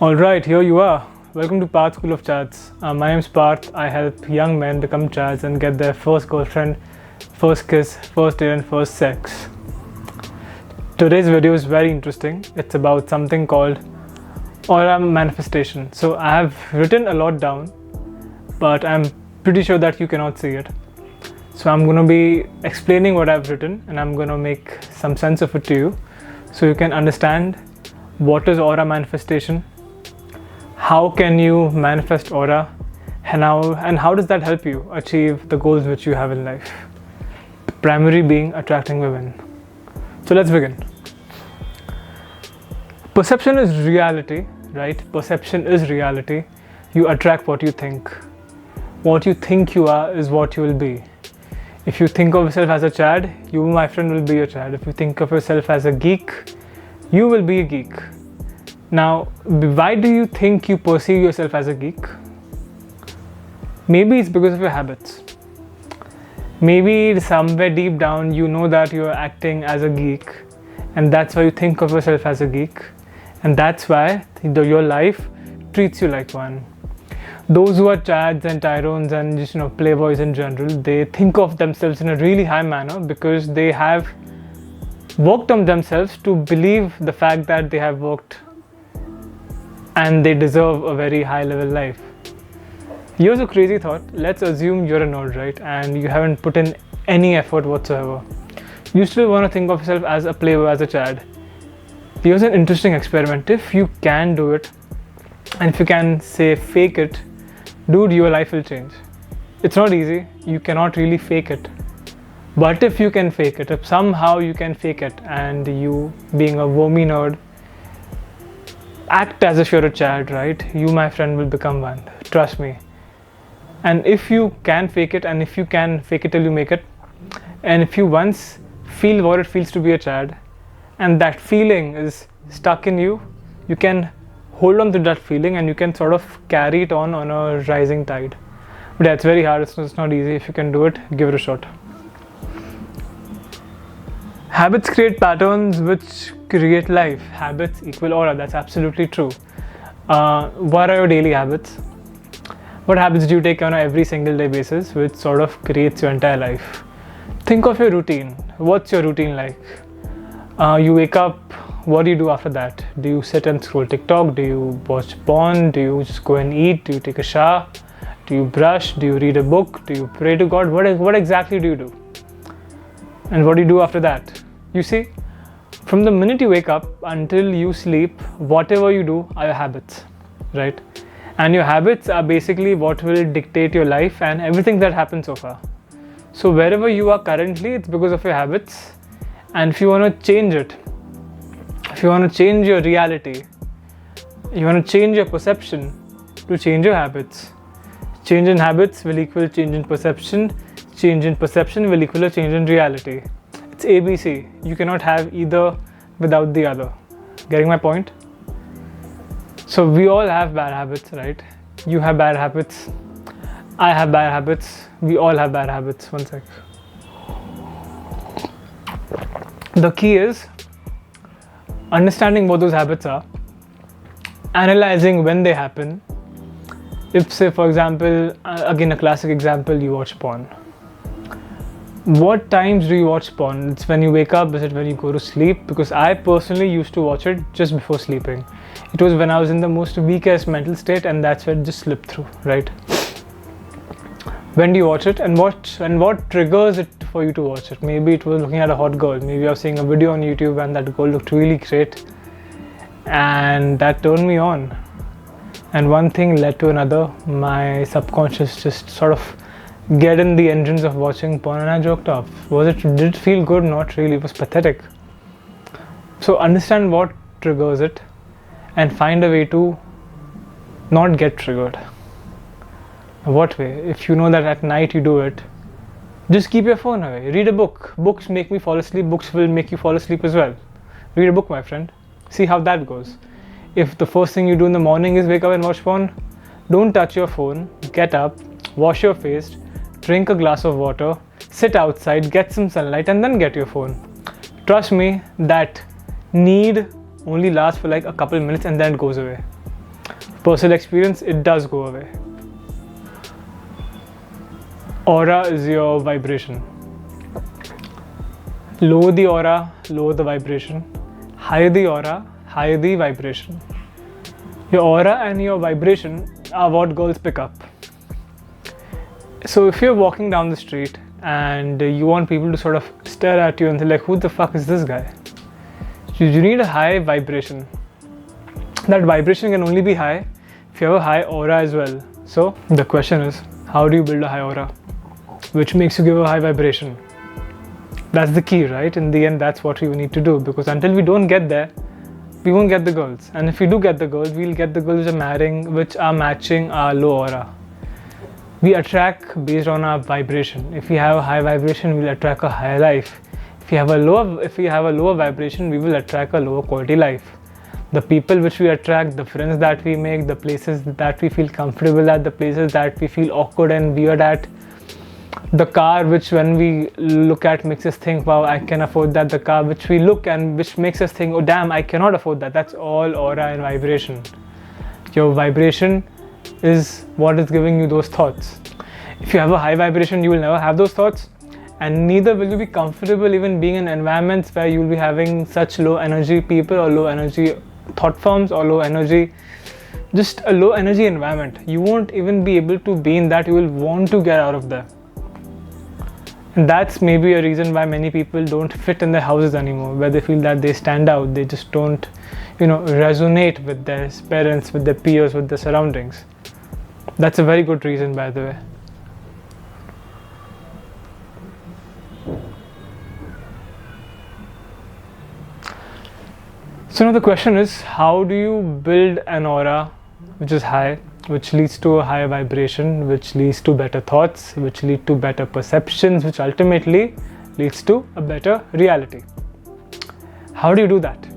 Alright, here you are. Welcome to Path School of Chats. My name is Parth. I help young men become chads and get their first girlfriend, first kiss, first date and first sex. Today's video is very interesting. It's about something called aura manifestation. So I have written a lot down, but I'm pretty sure that you cannot see it. So I'm going to be explaining what I've written and I'm going to make some sense of it to you so you can understand what is aura manifestation, how can you manifest aura, and how does that help you achieve the goals which you have in life, primary being attracting women. So let's begin. Perception is reality, right? Perception is reality. You attract what you think. What you think you are is what you will be. If you think of yourself as a chad, you, my friend, will be a chad. If you think of yourself as a geek, you will be a geek. Now, why do you think you perceive yourself as a geek? Maybe it's because of your habits. Maybe somewhere deep down you know that you are acting as a geek, and that's why you think of yourself as a geek, and that's why your life treats you like one. Those who are chads and tyrones and just playboys in general, they think of themselves in a really high manner because they have worked on themselves to believe the fact that they have worked and they deserve a very high level life. Here's a crazy thought. Let's assume you're a nerd, right? And you haven't put in any effort whatsoever. You still want to think of yourself as a playboy, as a chad. Here's an interesting experiment. If you can do it, and if you can say fake it, dude, your life will change. It's not easy. You cannot really fake it. But if you can fake it, if somehow you can fake it, and you, being a wormy nerd, act as if you're a chad, right? You, my friend, will become one. Trust me. And if you can fake it, and if you can fake it till you make it, and if you once feel what it feels to be a chad, and that feeling is stuck in you, you can hold on to that feeling and you can sort of carry it on a rising tide. But yeah, it's very hard. It's not easy. If you can do it, give it a shot. Habits create patterns which create life. Habits equal aura. That's absolutely true. What are your daily habits? What habits do you take on every single day basis which sort of creates your entire life? Think of your routine. What's your routine like? You wake up, what do you do after that? Do you sit and scroll TikTok? Do you watch porn? Do you just go and eat? Do you take a shower? Do you brush? Do you read a book? Do you pray to God? What exactly do you do? And what do you do after that? You see, from the minute you wake up until you sleep, whatever you do are your habits, right? And your habits are basically what will dictate your life and everything that happens so far. So wherever you are currently, it's because of your habits. And if you want to change it, if you want to change your reality, you want to change your perception to change your habits. Change in habits will equal change in perception. Change in perception will equal a change in reality. It's ABC. You cannot have either without the other. Getting my point? So we all have bad habits, right? You have bad habits. I have bad habits. We all have bad habits. One sec. The key is understanding what those habits are, analyzing when they happen. If, say, for example, again a classic example, you watch porn. What times do you watch porn? It's when you wake up, is it when you go to sleep? Because I personally used to watch it just before sleeping. It was when I was in the most weakest mental state, and that's where it just slipped through, right? When do you watch it, and what triggers it for you to watch it? Maybe it was looking at a hot girl. Maybe I was seeing a video on YouTube and that girl looked really great, and that turned me on. And one thing led to another. My subconscious just sort of get in the engines of watching porn, and I jerked off. Did it feel good? Not really. It was pathetic. So understand what triggers it and find a way to not get triggered. What way? If you know that at night you do it, just keep your phone away. Read a book. Books make me fall asleep. Books will make you fall asleep as well. Read a book, my friend. See how that goes. If the first thing you do in the morning is wake up and watch porn, don't touch your phone. Get up, wash your face, drink a glass of water, sit outside, get some sunlight, and then get your phone. Trust me, that need only lasts for like a couple minutes and then it goes away. personal experience, it does go away. Aura is your vibration. Lower the aura, lower the vibration. Higher the aura, higher the vibration. Your aura and your vibration are what girls pick up. So if you're walking down the street and you want people to sort of stare at you and they're like, who the fuck is this guy? You need a high vibration. That vibration can only be high if you have a high aura as well. So the question is, how do you build a high aura which makes you give a high vibration? That's the key, right? In the end, that's what we need to do, because until we don't get there, we won't get the girls. And if we do get the girls, we'll get the girls which are matching our low aura. We attract based on our vibration. If we have a high vibration, we'll attract a higher life. If we have a lower vibration, we will attract a lower quality life. The people which we attract, the friends that we make, the places that we feel comfortable at, the places that we feel awkward and weird at, the car which when we look at makes us think, wow, I can afford that, the car which we look and which makes us think, oh damn, I cannot afford that. That's all aura and vibration. Your vibration is what is giving you those thoughts. If you have a high vibration, you will never have those thoughts, and neither will you be comfortable even being in environments where you will be having such low energy people or low energy thought forms or low energy, just a low energy environment. You won't even be able to be in that. You will want to get out of there. And that's maybe a reason why many people don't fit in their houses anymore, where they feel that they stand out, they just don't, resonate with their parents, with their peers, with their surroundings. That's a very good reason, by the way. So now the question is, how do you build an aura which is high, which leads to a higher vibration, which leads to better thoughts, which lead to better perceptions, which ultimately leads to a better reality? How do you do that?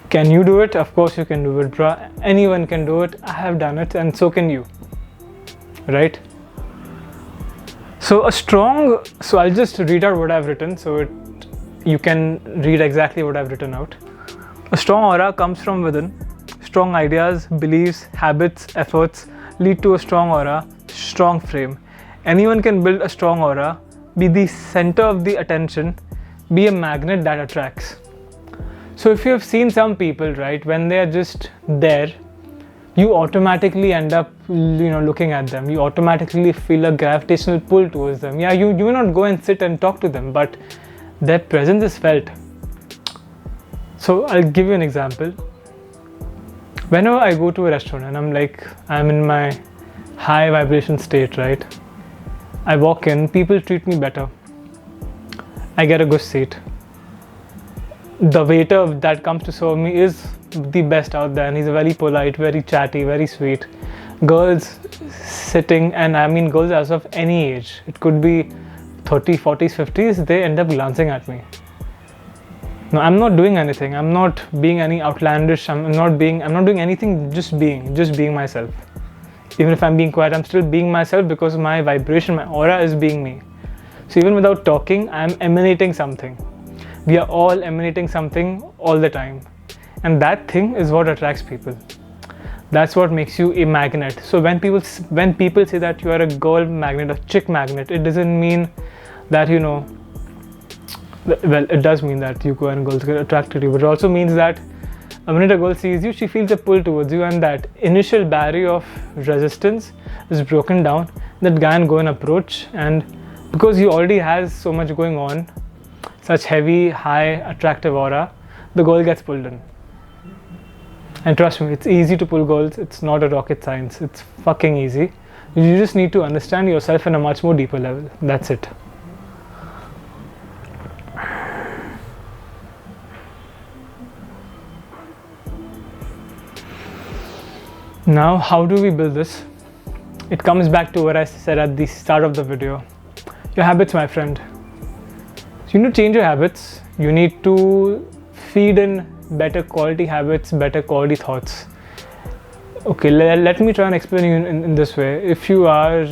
Can you do it? Of course you can do it, bruh. Anyone can do it. I have done it, and so can you. Right? So I'll just read out what I've written you can read exactly what I've written out. A strong aura comes from within. Strong ideas, beliefs, habits, efforts lead to a strong aura, strong frame. Anyone can build a strong aura, be the center of the attention, be a magnet that attracts. So if you have seen some people, right, when they are just there, you automatically end up, looking at them. You automatically feel a gravitational pull towards them. Yeah, you may not go and sit and talk to them, but their presence is felt. So I'll give you an example. Whenever I go to a restaurant and I'm in my high vibration state, right? I walk in, people treat me better. I get a good seat. The waiter that comes to serve me is the best out there, and he's very polite, very chatty, very sweet. Girls sitting, and I mean girls as of any age, it could be 30s, 40s, 50s, they end up glancing at me. No, I'm not doing anything. I'm not being any outlandish. I'm not doing anything. Just being myself. Even if I'm being quiet, I'm still being myself because my vibration, my aura is being me. So even without talking, I'm emanating something. We are all emanating something all the time, and that thing is what attracts people. That's what makes you a magnet. So when people say that you are a girl magnet, a chick magnet, it doesn't mean that well, it does mean that you go and girls get attracted to you, but it also means that the minute a girl sees you, she feels a pull towards you, and that initial barrier of resistance is broken down. That guy can go and approach, and because he already has so much going on, such heavy, high, attractive aura, the girl gets pulled in. And trust me, it's easy to pull girls. It's not a rocket science. It's fucking easy. You just need to understand yourself in a much more deeper level. That's it. Now, how do we build this? It comes back to what I said at the start of the video. Your habits, my friend. So you need to change your habits. You need to feed in better quality habits, better quality thoughts. Okay, let me try and explain you in this way. If you are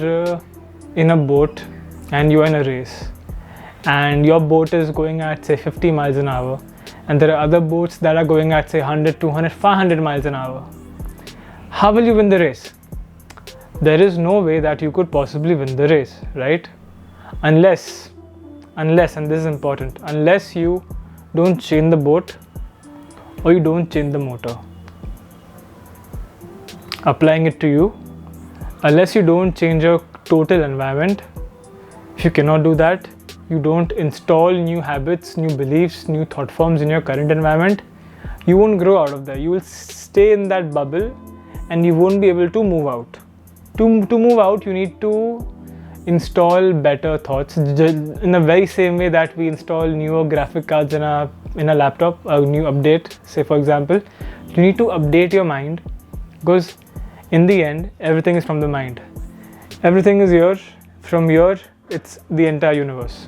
in a boat and you are in a race, and your boat is going at say 50 miles an hour, and there are other boats that are going at say 100, 200, 500 miles an hour. how will you win the race? There is no way that you could possibly win the race, right? Unless, and this is important, unless you don't chain the boat or you don't chain the motor. Applying it to you, unless you don't change your total environment, if you cannot do that, you don't install new habits, new beliefs, new thought forms in your current environment, you won't grow out of there. You will stay in that bubble and you won't be able to move out. To move out, you need to install better thoughts in the very same way that we install newer graphic cards in a laptop, a new update, say for example. You need to update your mind, because in the end, everything is from the mind. Everything is here. From here, it's the entire universe.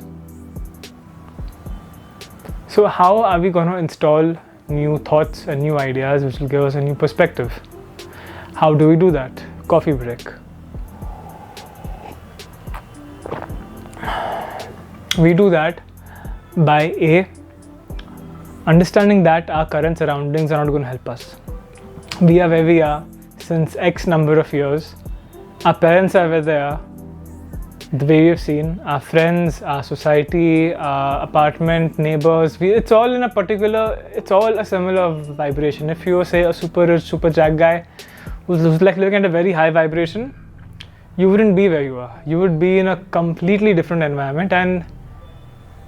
So how are we going to install new thoughts and new ideas which will give us a new perspective? How do we do that? Coffee break. We do that by understanding that our current surroundings are not going to help us. We are where we are since X number of years. Our parents are where they are, the way we've seen, our friends, our society, our apartment, neighbors, it's all a similar vibration. If you were, say, a super rich, super jack guy who's like living at a very high vibration, you wouldn't be where you are. You would be in a completely different environment, and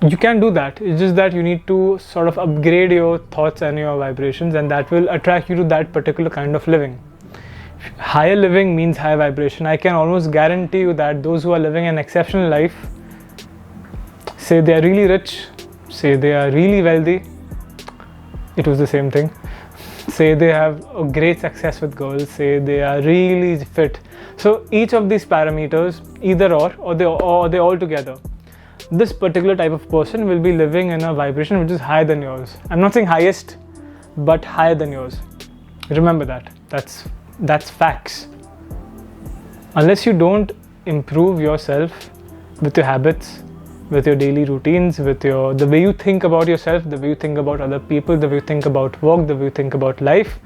you can do that. It's just that you need to sort of upgrade your thoughts and your vibrations, and that will attract you to that particular kind of living. Higher living means higher vibration. I can almost guarantee you that those who are living an exceptional life, say they are really rich, say they are really wealthy, it was the same thing, say they have a great success with girls, say they are really fit. So each of these parameters, either or they all together, this particular type of person will be living in a vibration which is higher than yours. I'm not saying highest, but higher than yours. Remember that. That's facts. Unless you don't improve yourself with your habits, with your daily routines, with the way you think about yourself, the way you think about other people, the way you think about work, the way you think about life,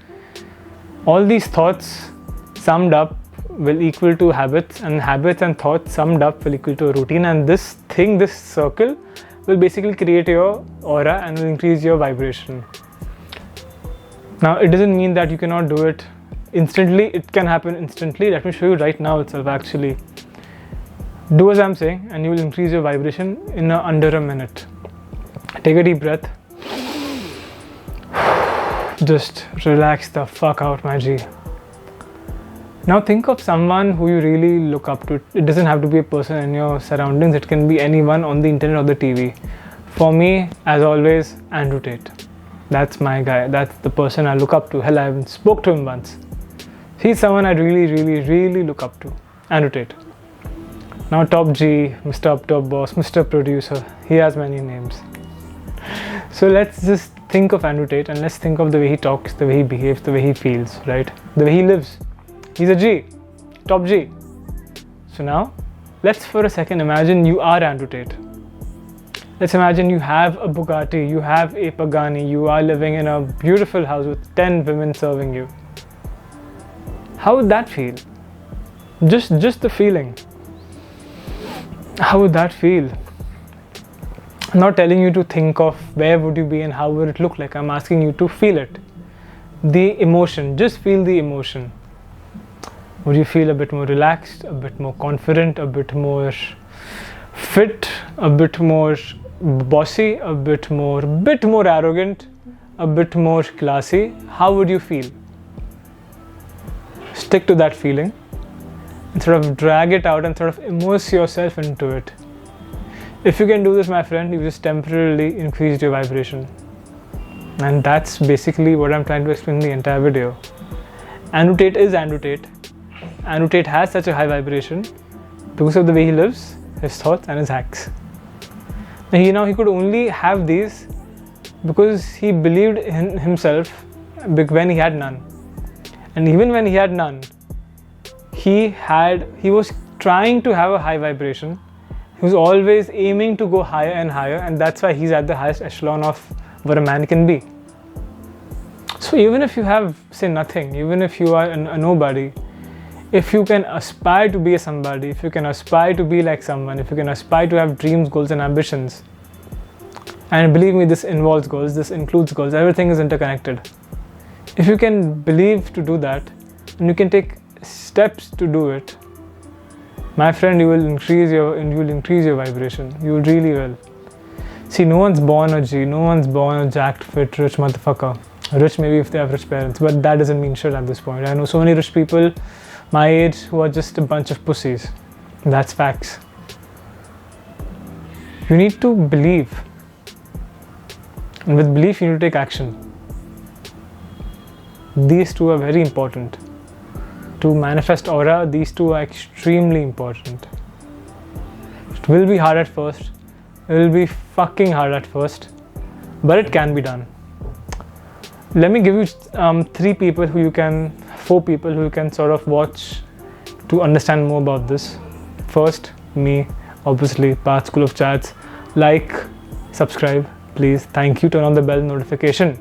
all these thoughts summed up will equal to habits, and habits and thoughts summed up will equal to a routine, and this circle will basically create your aura and will increase your vibration. Now, it doesn't mean that you cannot do it instantly. It can happen instantly. Let me show you right now itself. Actually, do as I'm saying and you will increase your vibration in under a minute. Take a deep breath. Just relax the fuck out, my G. Now think of someone who you really look up to. It doesn't have to be a person in your surroundings. It can be anyone on the internet or the TV. For me, as always, Andrew Tate. That's my guy. That's the person I look up to. Hell, I haven't spoke to him once. He's someone I really, really, really look up to. Andrew Tate. Now Top G, Mr. Up Top Boss, Mr. Producer. He has many names. So let's just think of Andrew Tate and let's think of the way he talks, the way he behaves, the way he feels, right? The way he lives. He's a G. Top G. So now, let's for a second imagine you are Andrew Tate. Let's imagine you have a Bugatti, you have a Pagani, you are living in a beautiful house with 10 women serving you. How would that feel? Just the feeling. How would that feel? I'm not telling you to think of where would you be and how would it look like. I'm asking you to feel it. The emotion, just feel the emotion. Would you feel a bit more relaxed, a bit more confident, a bit more fit, a bit more bossy, a bit more arrogant, a bit more classy? How would you feel? Stick to that feeling and sort of drag it out and sort of immerse yourself into it. If you can do this, my friend, you just temporarily increased your vibration. And that's basically what I'm trying to explain in the entire video. Andrew Tate is Andrew Tate. Andrew Tate has such a high vibration because of the way he lives, his thoughts and his hacks. Now he could only have these because he believed in himself when he had none. And even when he had none, he was trying to have a high vibration. He was always aiming to go higher and higher, and that's why he's at the highest echelon of what a man can be. So even if you have, say, nothing, even if you are a nobody, if you can aspire to be a somebody, if you can aspire to be like someone, if you can aspire to have dreams, goals and ambitions, and believe me, this involves goals, this includes goals, everything is interconnected. If you can believe to do that, and you can take steps to do it, my friend, you will increase your vibration. You really will. See, no one's born a G, no one's born a jacked, fit, rich motherfucker. Rich maybe if they have rich parents, but that doesn't mean shit at this point. I know so many rich people my age who are just a bunch of pussies. That's facts. You need to believe. And with belief, you need to take action. These two are very important. To manifest aura, these two are extremely important. It will be hard at first. It will be fucking hard at first. But it can be done. Let me give you 4 people who you can sort of watch to understand more about this. First, me, obviously, Path School of Chats. Like, subscribe, please. Thank you. Turn on the bell notification.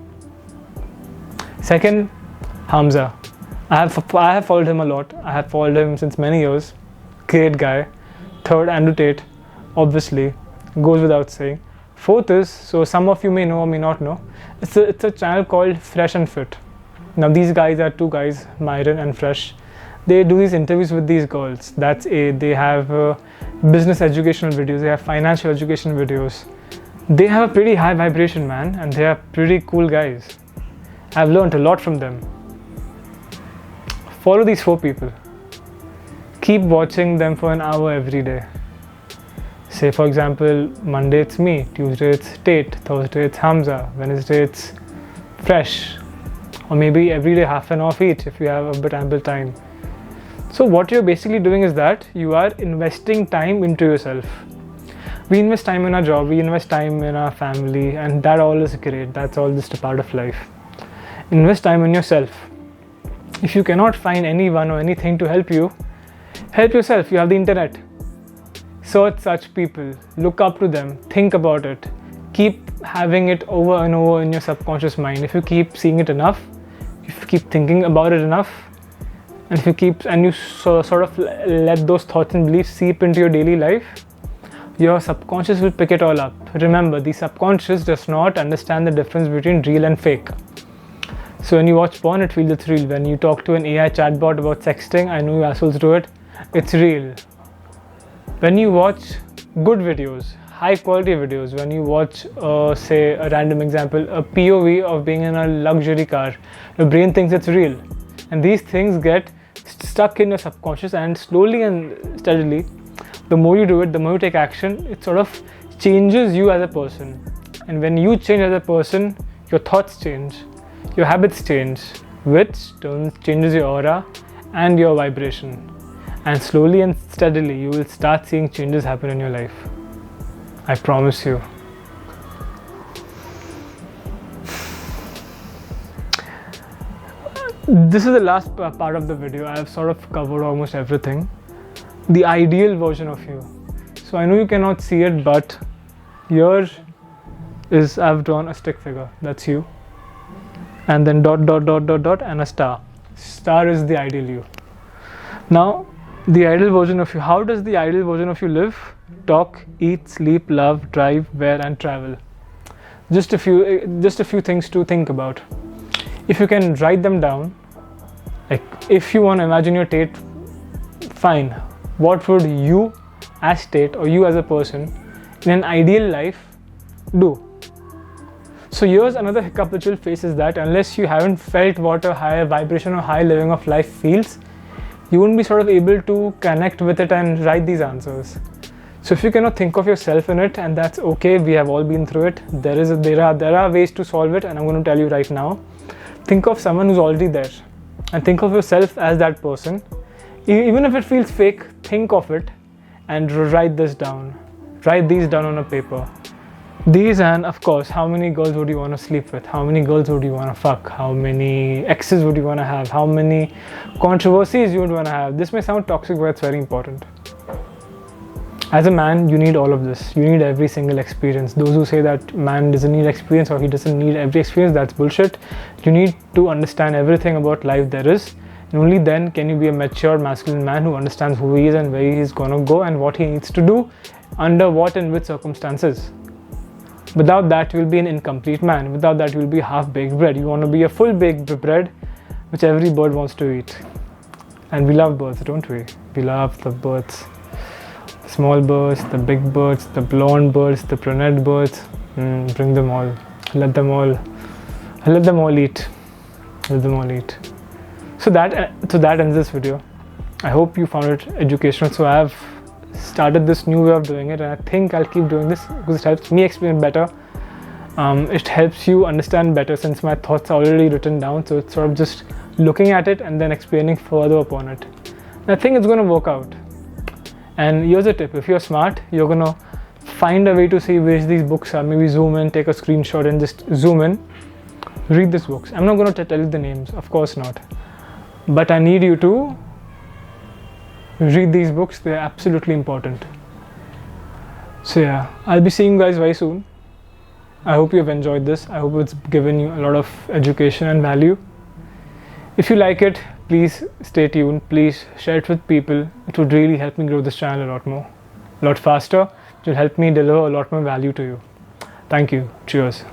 Second, Hamza. I have followed him a lot. I have followed him since many years. Great guy. Third, Andrew Tate. Obviously, goes without saying. Fourth is, so some of you may know or may not know, it's a channel called Fresh and Fit. Now these guys are 2 guys, Myron and Fresh. They do these interviews with these girls. That's A. They have business educational videos. They have financial education videos. They have a pretty high vibration, man, and they are pretty cool guys. I've learned a lot from them. Follow these 4 people. Keep watching them for an hour every day. Say for example, Monday it's me, Tuesday it's Tate, Thursday it's Hamza, Wednesday it's Fresh, or maybe every day half an hour each if you have a bit ample time. So what you're basically doing is that you are investing time into yourself. We invest time in our job, we invest time in our family, and that all is great. That's all just a part of life. Invest time in yourself. If you cannot find anyone or anything to help yourself. You have the internet. Search such people, look up to them, think about it, keep having it over and over in your subconscious mind. If you keep seeing it enough, if you keep thinking about it enough, and if you sort of let those thoughts and beliefs seep into your daily life, your subconscious will pick it all up. Remember, the subconscious does not understand the difference between real and fake. So when you watch porn, it feels it's real. When you talk to an AI chatbot about sexting, I know you assholes do it, it's real. When you watch good videos, high quality videos, when you watch, say a random example, a POV of being in a luxury car, your brain thinks it's real. And these things get stuck in your subconscious, and slowly and steadily, the more you do it, the more you take action, it sort of changes you as a person. And when you change as a person, your thoughts change, your habits change, which changes your aura and your vibration. And slowly and steadily, you will start seeing changes happen in your life. I promise you. This is the last part of the video. I have sort of covered almost everything. The ideal version of you. So I know you cannot see it, but here is, I've drawn a stick figure. That's you. And then dot and a star. Star is the ideal you. Now, the ideal version of you. How does the ideal version of you live? Talk, eat, sleep, love, drive, wear and travel. Just a few things to think about. If you can write them down, like if you want to imagine your Tate, fine. What would you as Tate or you as a person in an ideal life do? So here's another hiccup that you'll face, is that unless you haven't felt what a higher vibration or high living of life feels, you won't be sort of able to connect with it and write these answers. So if you cannot think of yourself in it, and that's okay, we have all been through it, there are ways to solve it, and I'm going to tell you right now. Think of someone who's already there, and think of yourself as that person. Even if it feels fake, think of it and write this down. Write these down on a paper. These, and of course, how many girls would you want to sleep with? How many girls would you want to fuck? How many exes would you want to have? How many controversies you would want to have? This may sound toxic, but it's very important. As a man, you need all of this. You need every single experience. Those who say that man doesn't need experience or he doesn't need every experience, that's bullshit. You need to understand everything about life there is, and only then can you be a mature masculine man who understands who he is and where he's gonna go and what he needs to do under what and which circumstances. Without that, you'll be an incomplete man. Without that, you'll be half-baked bread. You want to be a full-baked bread, which every bird wants to eat. And we love birds, don't we? We love the birds. The small birds, the big birds, the blonde birds, the brunette birds. Bring them all. Let them all eat. Let them all eat. So that ends this video. I hope you found it educational. So I have started this new way of doing it, and I think I'll keep doing this because it helps me explain better. It helps you understand better since my thoughts are already written down, so it's sort of just looking at it and then explaining further upon it. And I think it's going to work out. And here's a tip: if you're smart, you're going to find a way to see which these books are. Maybe zoom in, take a screenshot and just zoom in, read these books. I'm not going to tell you the names, of course not, but I need you to read these books. They're absolutely important. So yeah, I'll be seeing you guys very soon. I hope you've enjoyed this. I hope it's given you a lot of education and value. If you like it, please stay tuned. Please share it with people. It would really help me grow this channel a lot more, a lot faster. It will help me deliver a lot more value to you. Thank you. Cheers.